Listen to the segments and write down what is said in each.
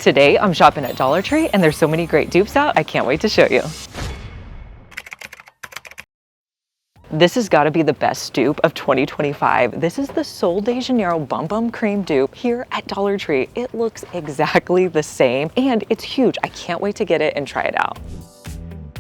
Today I'm shopping at Dollar Tree and there's so many great dupes out, I can't wait to show you. This has got to be the best dupe of 2025. This is the Sol de Janeiro Bum Bum Cream dupe here at Dollar Tree. It looks exactly the same and it's huge. I can't wait to get it and try it out.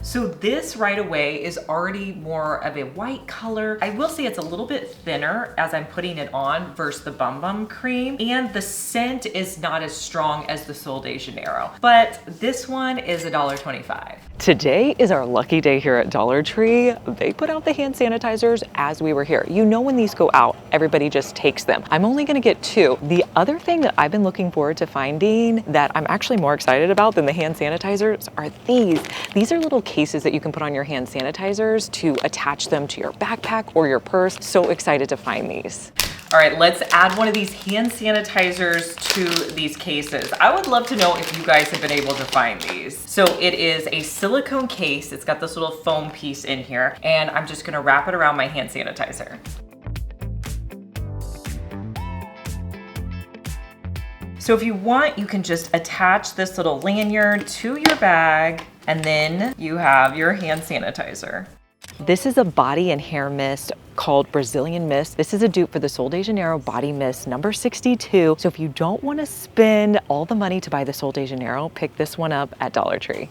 So this right away is already more of a white color. I will say it's a little bit thinner as I'm putting it on versus the Bum Bum Cream. And the scent is not as strong as the Sol de Janeiro. But this one is $1.25. Today is our lucky day here at Dollar Tree. They put out the hand sanitizers as we were here. You know when these go out, everybody just takes them. I'm only gonna get 2. The other thing that I've been looking forward to finding that I'm actually more excited about than the hand sanitizers are these. These are little cases that you can put on your hand sanitizers to attach them to your backpack or your purse. So excited to find these. All right, let's add one of these hand sanitizers to these cases. I would love to know if you guys have been able to find these. So it is a silicone case. It's got this little foam piece in here, and I'm just gonna wrap it around my hand sanitizer. So if you want, you can just attach this little lanyard to your bag, and then you have your hand sanitizer. This is a body and hair mist called Brazilian Mist. This is a dupe for the Sol de Janeiro Body Mist number 62. So if you don't want to spend all the money to buy the Sol de Janeiro, pick this one up at Dollar Tree.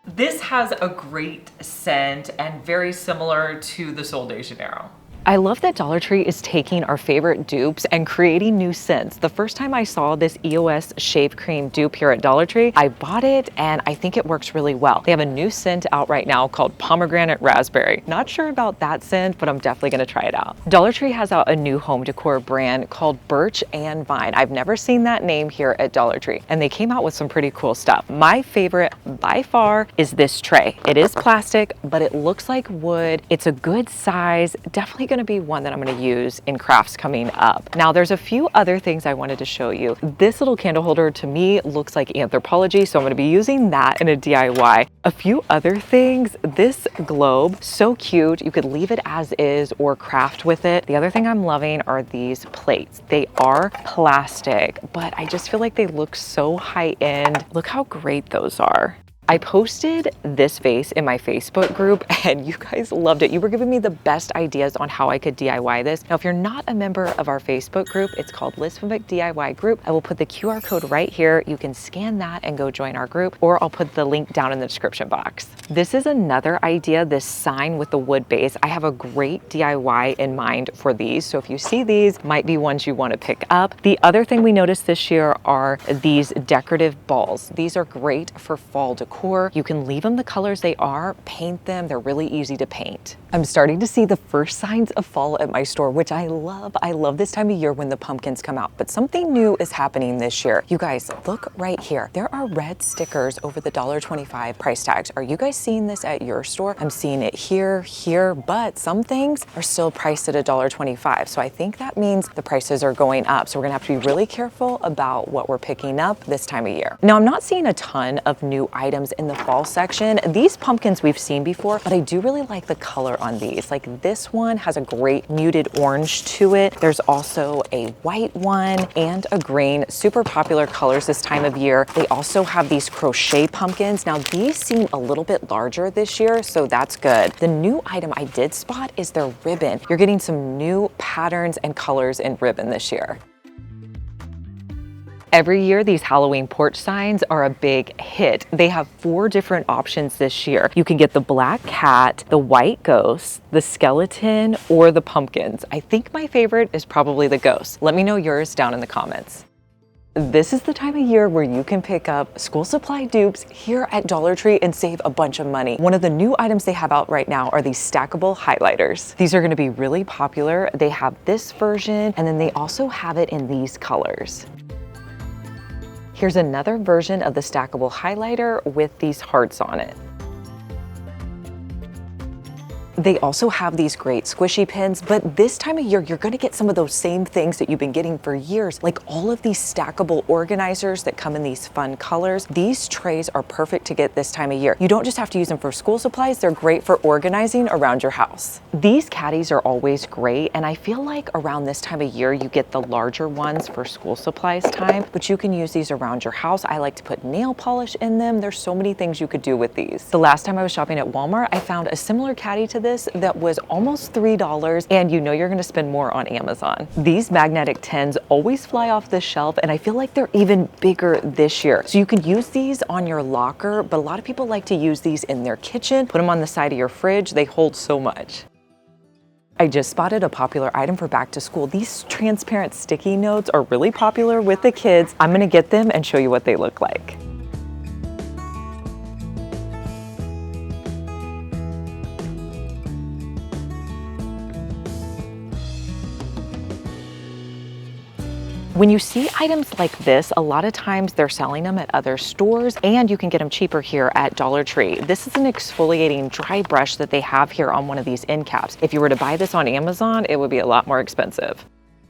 This has a great scent and very similar to the Sol de Janeiro. I love that Dollar Tree is taking our favorite dupes and creating new scents. The first time I saw this EOS Shave Cream dupe here at Dollar Tree, I bought it and I think it works really well. They have a new scent out right now called Pomegranate Raspberry. Not sure about that scent, but I'm definitely gonna try it out. Dollar Tree has out a new home decor brand called Birch and Vine. I've never seen that name here at Dollar Tree, and they came out with some pretty cool stuff. My favorite by far is this tray. It is plastic, but it looks like wood. It's a good size, definitely gonna be one that I'm gonna use in crafts coming up. Now there's a few other things I wanted to show you. This little candle holder to me looks like Anthropology, so I'm gonna be using that in a DIY. A few other things, this globe, so cute. You could leave it as is or craft with it. The other thing I'm loving are these plates. They are plastic, but I just feel like they look so high end. Look how great those are. I posted this vase in my Facebook group and you guys loved it. You were giving me the best ideas on how I could DIY this. Now, if you're not a member of our Facebook group, it's called Liz Fenwick DIY Group. I will put the QR code right here. You can scan that and go join our group, or I'll put the link down in the description box. This is another idea, this sign with the wood base. I have a great DIY in mind for these. So if you see these, might be ones you want to pick up. The other thing we noticed this year are these decorative balls. These are great for fall decor. You can leave them the colors they are, paint them, they're really easy to paint. I'm starting to see the first signs of fall at my store, which I love. I love this time of year when the pumpkins come out, but something new is happening this year. You guys, look right here. There are red stickers over the $1.25 price tags. Are you guys seeing this at your store? I'm seeing it here, but some things are still priced at $1.25. So I think that means the prices are going up. So we're gonna have to be really careful about what we're picking up this time of year. Now, I'm not seeing a ton of new items in the fall section. These pumpkins we've seen before, but I do really like the color on these. Like this one has a great muted orange to it. There's also a white one and a green, super popular colors this time of year. They also have these crochet pumpkins. Now these seem a little bit larger this year, so that's good. The new item I did spot is their ribbon. You're getting some new patterns and colors in ribbon this year. Every year, these Halloween porch signs are a big hit. They have 4 different options this year. You can get the black cat, the white ghost, the skeleton, or the pumpkins. I think my favorite is probably the ghost. Let me know yours down in the comments. This is the time of year where you can pick up school supply dupes here at Dollar Tree and save a bunch of money. One of the new items they have out right now are these stackable highlighters. These are gonna be really popular. They have this version, and then they also have it in these colors. Here's another version of the stackable highlighter with these hearts on it. They also have these great squishy pins, but this time of year, you're gonna get some of those same things that you've been getting for years, like all of these stackable organizers that come in these fun colors. These trays are perfect to get this time of year. You don't just have to use them for school supplies, they're great for organizing around your house. These caddies are always great, and I feel like around this time of year, you get the larger ones for school supplies time, but you can use these around your house. I like to put nail polish in them. There's so many things you could do with these. The last time I was shopping at Walmart, I found a similar caddy to this that was almost $3, and you know you're gonna spend more on Amazon. These magnetic tins always fly off the shelf, and I feel like they're even bigger this year. So you could use these on your locker, but a lot of people like to use these in their kitchen, put them on the side of your fridge. They hold so much. I just spotted a popular item for back to school. These transparent sticky notes are really popular with the kids. I'm gonna get them and show you what they look like. When you see items like this, a lot of times they're selling them at other stores, and you can get them cheaper here at Dollar Tree. This is an exfoliating dry brush that they have here on one of these end caps. If you were to buy this on Amazon, it would be a lot more expensive.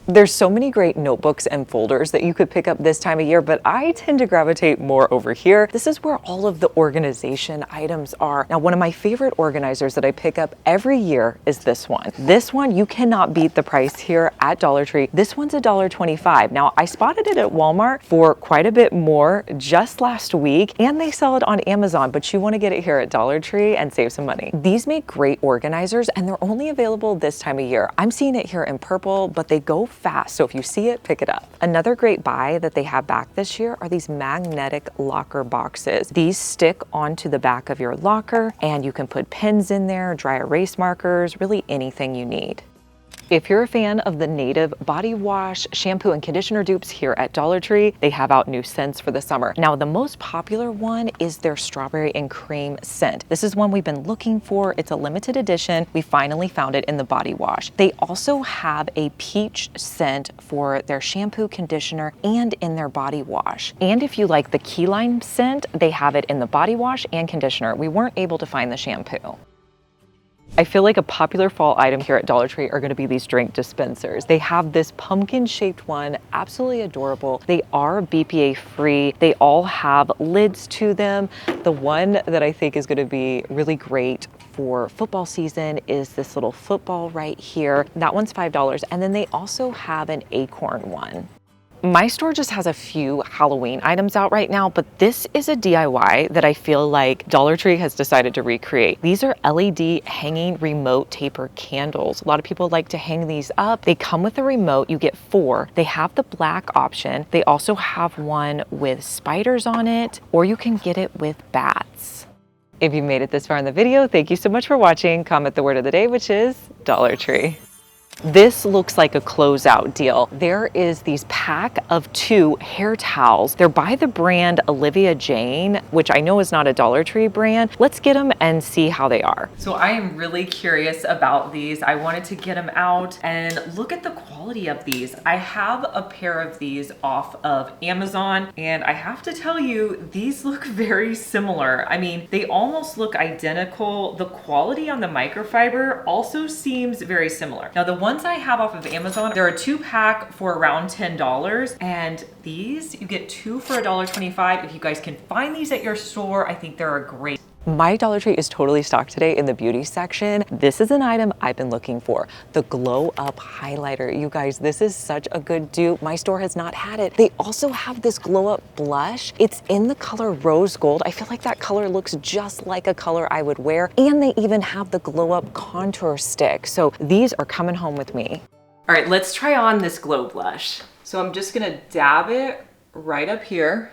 There's so many great notebooks and folders that you could pick up this time of year, but I tend to gravitate more over here. This is where all of the organization items are. Now, one of my favorite organizers that I pick up every year is this one. This one, you cannot beat the price here at Dollar Tree. This one's $1.25. Now, I spotted it at Walmart for quite a bit more just last week, and they sell it on Amazon, but you want to get it here at Dollar Tree and save some money. These make great organizers, and they're only available this time of year. I'm seeing it here in purple, but they go fast, so if you see it, pick it up. Another great buy that they have back this year are these magnetic locker boxes. These stick onto the back of your locker, and you can put pens in there, dry erase markers, really anything you need. If you're a fan of the Native body wash, shampoo, and conditioner dupes here at Dollar Tree, they have out new scents for the summer. Now, the most popular one is their strawberry and cream scent. This is one we've been looking for. It's a limited edition. We finally found it in the body wash. They also have a peach scent for their shampoo, conditioner, and in their body wash. And if you like the key lime scent, they have it in the body wash and conditioner. We weren't able to find the shampoo. I feel like a popular fall item here at Dollar Tree are gonna be these drink dispensers. They have this pumpkin-shaped one, absolutely adorable. They are BPA free. They all have lids to them. The one that I think is gonna be really great for football season is this little football right here. That one's $5, and then they also have an acorn one. My store just has a few Halloween items out right now, but this is a DIY that I feel like Dollar Tree has decided to recreate. These are LED hanging remote taper candles. A lot of people like to hang these up. They come with a remote. You get 4. They have the black option. They also have one with spiders on it, or you can get it with bats. If you made it this far in the video, thank you so much for watching. Comment the word of the day, which is Dollar Tree. This looks like a closeout deal. There is these pack of 2 hair towels. They're by the brand Olivia Jane, which I know is not a Dollar Tree brand. Let's get them and see how they are. So I am really curious about these. I wanted to get them out and look at the quality of these. I have a pair of these off of Amazon, and I have to tell you, these look very similar. I mean, they almost look identical. The quality on the microfiber also seems very similar. Now, the ones I have off of Amazon, they're a 2-pack for around $10, and these you get 2 for $1.25. If you guys can find these at your store, I think they're a great. My Dollar Tree is totally stocked today in the beauty section. This is an item I've been looking for. The Glow Up Highlighter. You guys, this is such a good dupe. My store has not had it. They also have this Glow Up blush. It's in the color rose gold. I feel like that color looks just like a color I would wear. And they even have the Glow Up contour stick. So these are coming home with me. All right, let's try on this glow blush. So I'm just gonna dab it right up here.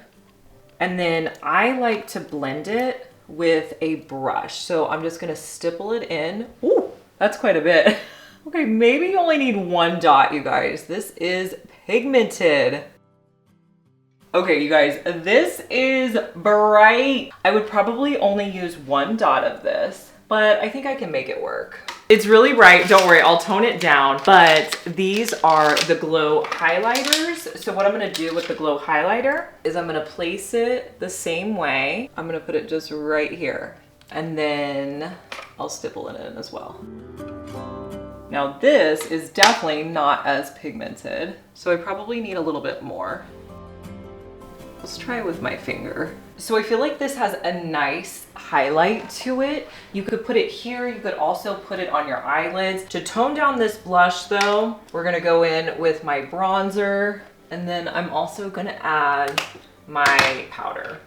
And then I like to blend it with a brush. So I'm just gonna stipple it in. Ooh, that's quite a bit. Okay, maybe you only need 1 dot, you guys. This is pigmented. Okay, you guys, this is bright. I would probably only use 1 dot of this, but I think I can make it work. It's really bright, don't worry, I'll tone it down, but these are the glow highlighters. So what I'm gonna do with the glow highlighter is I'm gonna place it the same way. I'm gonna put it just right here. And then I'll stipple it in as well. Now this is definitely not as pigmented, so I probably need a little bit more. Let's try it with my finger. So I feel like this has a nice highlight to it. You could put it here. You could also put it on your eyelids. To tone down this blush though, we're gonna go in with my bronzer, and then I'm also gonna add my powder.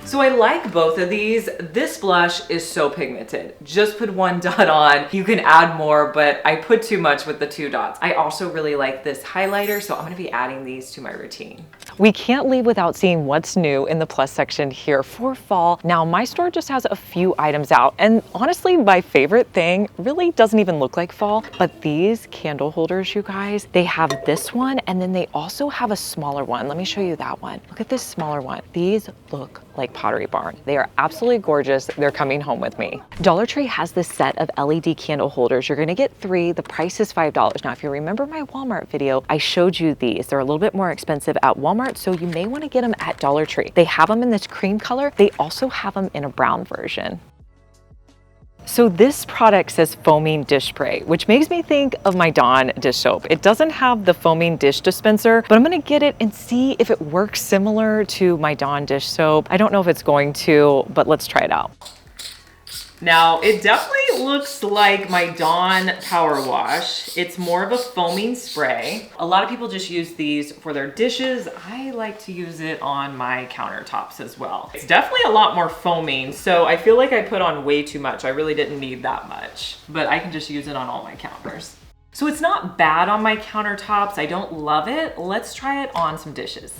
So I like both of these. This blush is so pigmented. Just put one dot on. You can add more, but I put too much with the 2 dots. I also really like this highlighter, so I'm gonna be adding these to my routine. We can't leave without seeing what's new in the plus section here for fall. Now, my store just has a few items out, and honestly, my favorite thing really doesn't even look like fall, but these candle holders, you guys, they have this one, and then they also have a smaller one. Let me show you that one. Look at this smaller one. These look like Pottery Barn. They are absolutely gorgeous. They're coming home with me. Dollar Tree has this set of LED candle holders. You're gonna get 3. The price is $5. Now, if you remember my Walmart video, I showed you these. They're a little bit more expensive at Walmart, so you may wanna get them at Dollar Tree. They have them in this cream color. They also have them in a brown version. So this product says foaming dish spray, which makes me think of my Dawn dish soap. It doesn't have the foaming dish dispenser, but I'm gonna get it and see if it works similar to my Dawn dish soap. I don't know if it's going to, but let's try it out. Now, it definitely looks like my Dawn Power Wash. It's more of a foaming spray. A lot of people just use these for their dishes. I like to use it on my countertops as well. It's definitely a lot more foaming, so I feel like I put on way too much. I really didn't need that much, but I can just use it on all my counters. So it's not bad on my countertops. I don't love it. Let's try it on some dishes.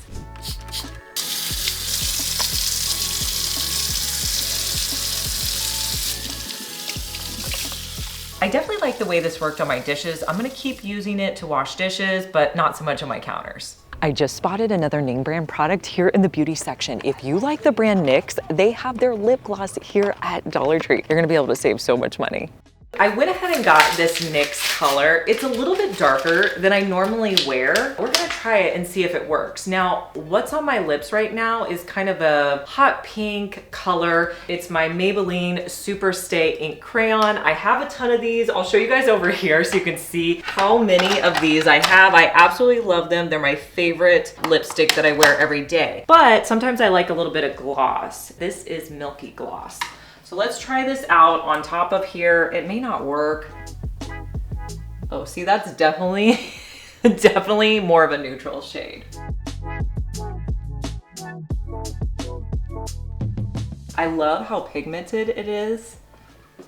I definitely like the way this worked on my dishes. I'm gonna keep using it to wash dishes, but not so much on my counters. I just spotted another name brand product here in the beauty section. If you like the brand NYX, they have their lip gloss here at Dollar Tree. You're gonna be able to save so much money. I went ahead and got this NYX color. It's a little bit darker than I normally wear. We're gonna try it and see if it works. Now, what's on my lips right now is kind of a hot pink color. It's my Maybelline Super Stay Ink Crayon. I have a ton of these. I'll show you guys over here so you can see how many of these I have. I absolutely love them. They're my favorite lipstick that I wear every day. But sometimes I like a little bit of gloss. This is Milky Gloss. So let's try this out on top of here. It may not work. Oh, see, that's definitely, definitely more of a neutral shade. I love how pigmented it is.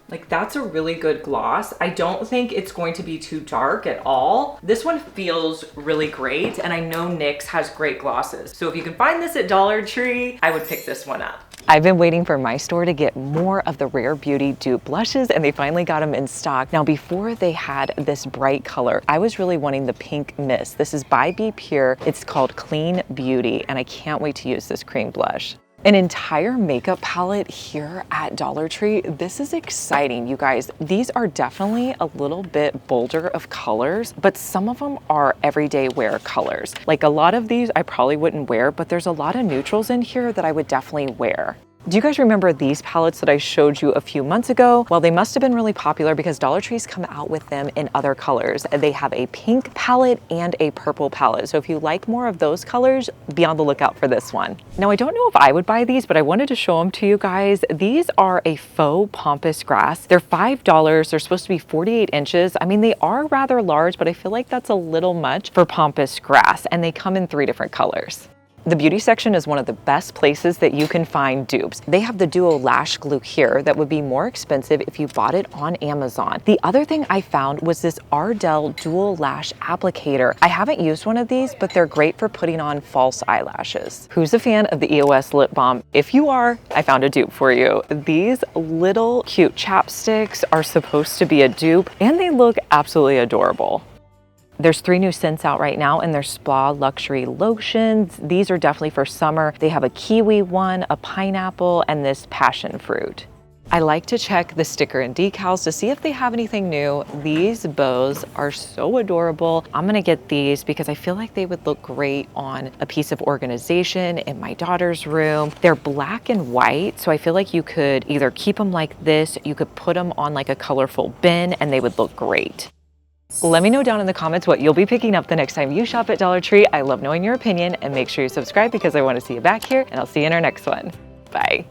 Like, that's a really good gloss. I don't think it's going to be too dark at all. This one feels really great, and I know NYX has great glosses. So if you can find this at Dollar Tree, I would pick this one up. I've been waiting for my store to get more of the Rare Beauty dupe blushes, and they finally got them in stock. Now, before they had this bright color, I was really wanting the pink mist. This is by Be Pure. It's called Clean Beauty, and I can't wait to use this cream blush. An entire makeup palette here at Dollar Tree. This is exciting, you guys. These are definitely a little bit bolder of colors, but some of them are everyday wear colors. Like, a lot of these I probably wouldn't wear, but there's a lot of neutrals in here that I would definitely wear. Do you guys remember these palettes that I showed you a few months ago? Well, they must have been really popular because Dollar Tree's come out with them in other colors. They have a pink palette and a purple palette. So if you like more of those colors, be on the lookout for this one. Now, I don't know if I would buy these, but I wanted to show them to you guys. These are a faux pampas grass. They're $5. They're supposed to be 48 inches. I mean, they are rather large, but I feel like that's a little much for pampas grass, and they come in 3 different colors. The beauty section is one of the best places that you can find dupes. They have the Duo Lash Glue here that would be more expensive if you bought it on Amazon. The other thing I found was this Ardell Dual Lash Applicator. I haven't used one of these, but they're great for putting on false eyelashes. Who's a fan of the EOS lip balm? If you are, I found a dupe for you. These little cute chapsticks are supposed to be a dupe, and they look absolutely adorable. There's 3 new scents out right now, and they're spa luxury lotions. These are definitely for summer. They have a kiwi one, a pineapple, and this passion fruit. I like to check the sticker and decals to see if they have anything new. These bows are so adorable. I'm gonna get these because I feel like they would look great on a piece of organization in my daughter's room. They're black and white, so I feel like you could either keep them like this, you could put them on like a colorful bin, and they would look great. Let me know down in the comments what you'll be picking up the next time you shop at Dollar Tree. I love knowing your opinion, and make sure you subscribe because I want to see you back here, and I'll see you in our next one. Bye.